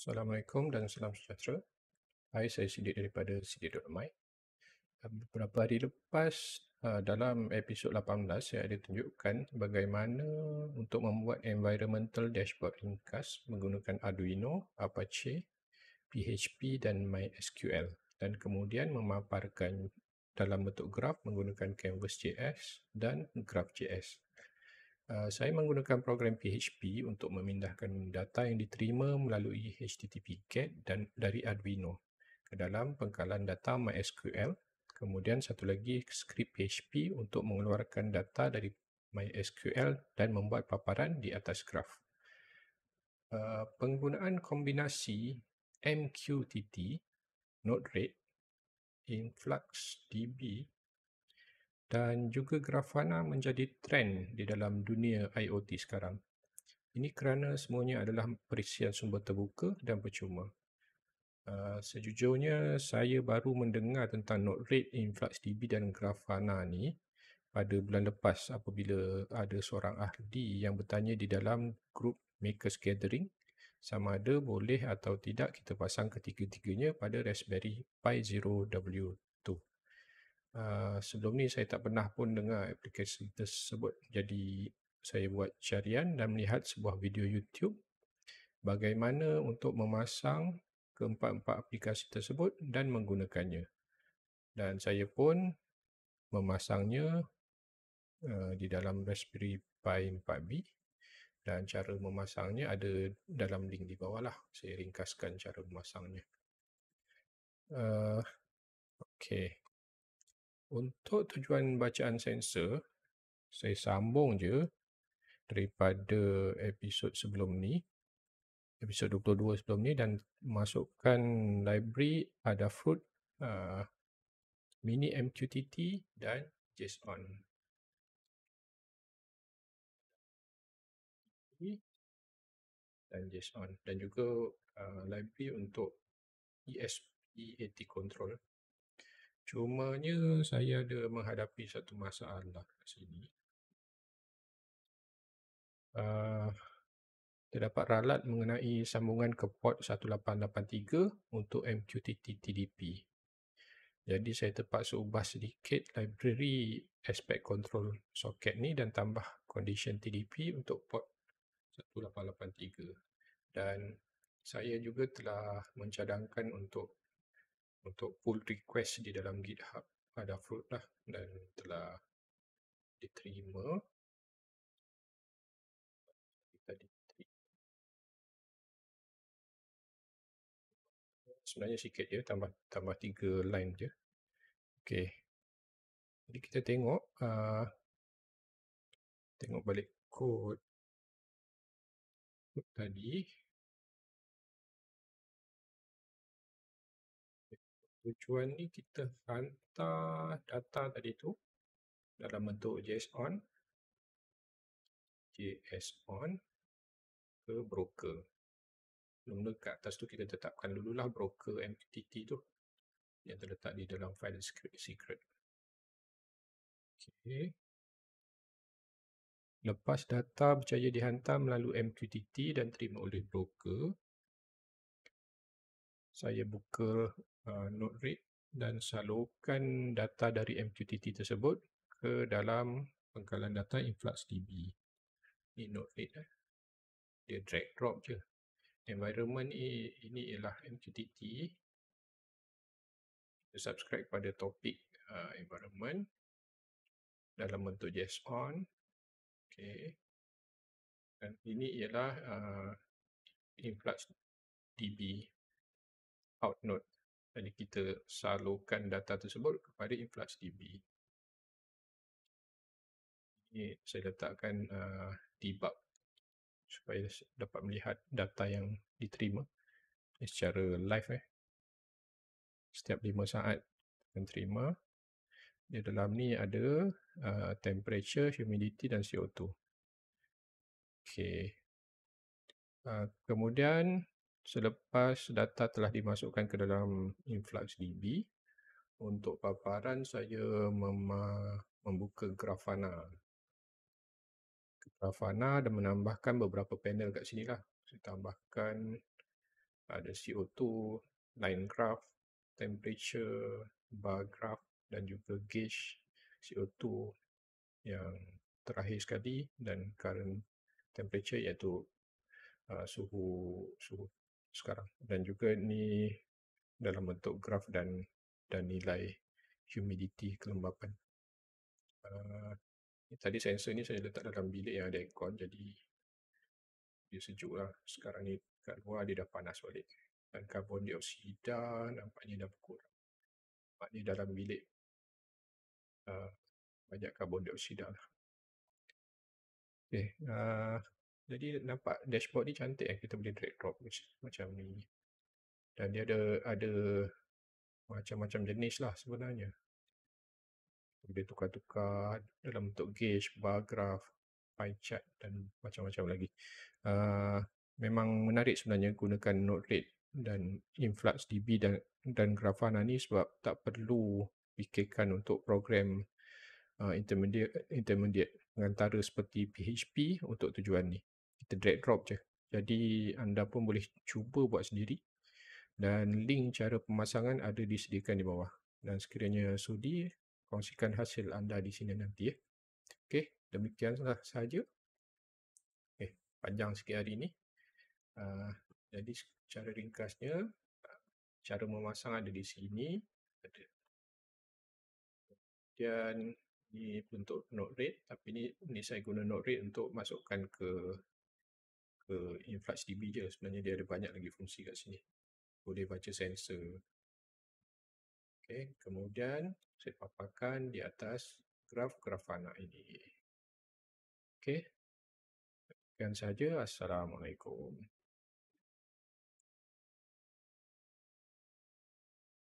Assalamualaikum dan salam sejahtera. Hai, saya Sidik daripada sidik.my. Beberapa hari lepas, dalam episod 18, saya ada tunjukkan bagaimana untuk membuat environmental dashboard ringkas menggunakan Arduino, Apache, PHP dan MySQL, dan kemudian memaparkan dalam bentuk graf menggunakan Canvas.js dan Graph.js. Saya menggunakan program PHP untuk memindahkan data yang diterima melalui HTTP GET dan dari Arduino ke dalam pengkalan data MySQL. Kemudian satu lagi skrip PHP untuk mengeluarkan data dari MySQL dan membuat paparan di atas graf. Penggunaan kombinasi MQTT, Node-RED, InfluxDB dan juga Grafana menjadi trend di dalam dunia IoT sekarang. Ini kerana semuanya adalah perisian sumber terbuka dan percuma. Sejujurnya, saya baru mendengar tentang Node-RED, InfluxDB dan Grafana ni pada bulan lepas apabila ada seorang ahli yang bertanya di dalam grup Makers Gathering sama ada boleh atau tidak kita pasang ketiga-tiganya pada Raspberry Pi Zero W2. Sebelum ni saya tak pernah pun dengar aplikasi tersebut. Jadi saya buat carian dan melihat sebuah video YouTube bagaimana untuk memasang keempat-empat aplikasi tersebut dan menggunakannya. Dan saya pun memasangnya di dalam Raspberry Pi 4B dan cara memasangnya ada dalam link di bawah lah. Saya ringkaskan cara memasangnya. Okey. Untuk tujuan bacaan sensor, saya sambung je daripada episod sebelum ni, episod 22 sebelum ni, dan masukkan library Adafruit, Mini MQTT dan JSON. Dan JSON dan juga library untuk ESP80 control. Cumanya saya ada menghadapi satu masalah kat sini. Terdapat ralat mengenai sambungan ke port 1883 untuk MQTT TDP. Jadi saya terpaksa ubah sedikit library aspect control socket ni dan tambah condition TDP untuk port 1883. Dan saya juga telah mencadangkan untuk pull request di dalam GitHub Adafruit lah, dan telah diterima. Sebenarnya sikit je, tambah 3 line je. Okey. Jadi kita tengok balik kod tadi. Tujuan ni kita hantar data tadi tu dalam bentuk JSON ke broker. Mula kat atas tu kita tetapkan dululah broker MQTT tu yang terletak di dalam file secret. Okey. Lepas data berjaya dihantar melalui MQTT dan terima oleh broker, saya buka Node-RED dan salurkan data dari MQTT tersebut ke dalam pengkalan data InfluxDB. Ini Node-RED. Dia drag drop je. Environment ini ialah MQTT. Kita subscribe pada topik environment dalam bentuk JSON. Okay. Dan ini ialah InfluxDB out node. Jadi kita salurkan data tersebut kepada InfluxDB. Ini saya letakkan debug supaya dapat melihat data yang diterima secara live. Setiap 5 saat akan terima. Di dalam ni ada temperature, humidity dan CO2. Okey. Kemudian selepas data telah dimasukkan ke dalam InfluxDB, untuk paparan saya membuka Grafana. Dan menambahkan beberapa panel kat sini lah. Saya tambahkan Ada CO2, line graph, temperature, bar graph dan juga gauge CO2 yang terakhir sekali dan current temperature iaitu suhu sekarang, dan juga ni dalam bentuk graf dan nilai humidity, kelembapan. Tadi sensor ni saya letak dalam bilik yang ada aircon, jadi dia sejuk lah. Sekarang ni kat luar dia dah panas balik. Dan karbon dioksida nampaknya dah berkurang. Nampaknya dalam bilik banyak karbon dioksida lah. Okay. Jadi nampak dashboard ni cantik kan, kita boleh drag drop macam ni. Dan dia ada macam-macam jenis lah sebenarnya. Boleh tukar-tukar dalam bentuk gauge, bar graph, pie chart dan macam-macam lagi. Memang menarik sebenarnya gunakan node rate dan InfluxDB dan Grafana ni sebab tak perlu fikirkan untuk program intermediate pengantara seperti PHP untuk tujuan ni. Kita drag drop je. Jadi anda pun boleh cuba buat sendiri, dan link cara pemasangan ada disediakan di bawah. Dan sekiranya sudi, kongsikan hasil anda di sini nanti ya. Okey, demikianlah sahaja. Panjang sikit hari ini. Jadi secara ringkasnya, cara memasang ada di sini. Dan ini bentuk node rate, tapi ni saya guna node rate untuk masukkan ke InfluxDB je. Sebenarnya dia ada banyak lagi fungsi kat sini. Boleh baca sensor. Okey, kemudian saya paparkan di atas graf Grafana ini. Okey, sekian saja. Assalamualaikum.